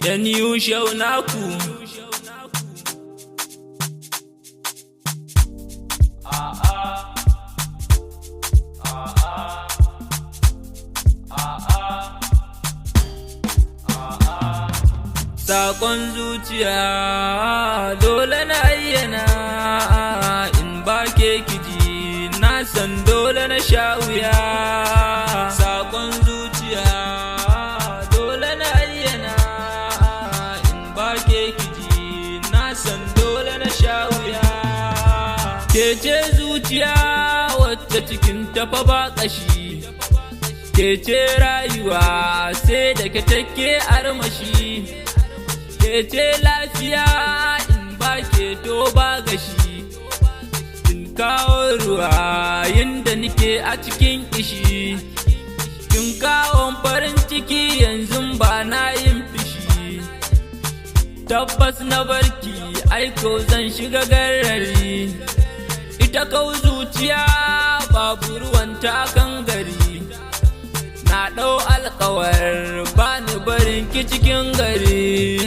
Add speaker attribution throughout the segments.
Speaker 1: yan yushau naku. Sakon zuciya dole na ayyana, in ba ke kiji na san dole na sha wuya. Sakon zuciya dole na ayyana, in ba ke kiji na san dole na sha wuya. Ke ce zuciya wacce cikin tafa ba ƙashi, ke ce rayuwa sai da ke take armashi. Ke ce lafiya in ba ke to ba gashi, kin kawo ruwa yinda nike a cikin kishi, kin kawo farin ciki yanzu ba na yin fishi. Tabbas na barki aiko zan shiga garari, ita kau zuciya babu ruwanta kan gari. Na ɗau alƙawar ba ni barin ki cikin gari.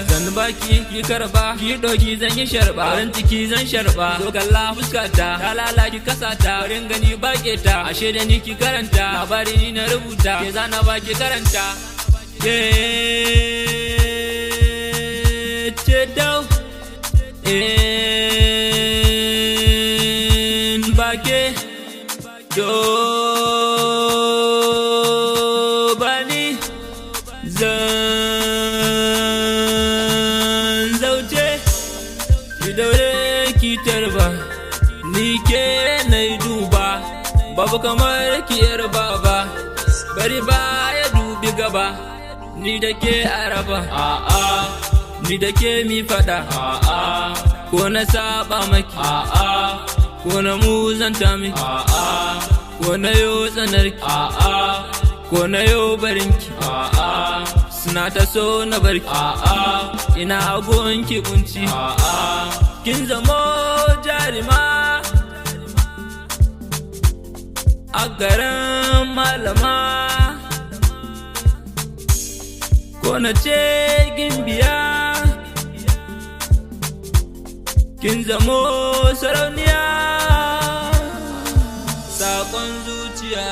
Speaker 1: Zan baki ki karba, ki ɗoki zan yi sharba, farin ciki zan sharba. Zo kalla fuskata, ta lala ki kasata, farin gani baƙe ta, ashe da ni ki karanta, labari ni na rubuta, ke zana ba ki karanta. Ke ce dau in ba ke do zan zauce ki daure ki tarba, ni ke na duba, babu kamar ki yar baba. Bari ba ya dubi gaba, ni da ke araba. A'a ni da ke mi fada. A'a ko na saba maki. A'a ko na muzanta miki. A'a ko na yo tsanarki. A'a ko na yo barinki. A'a suna ta so na barki. A'a ina agonki kunci. A'a kin zamo jarima a garin malama, ko na ce gimbiya, kin zamo sarauniya. Sakon zuciya.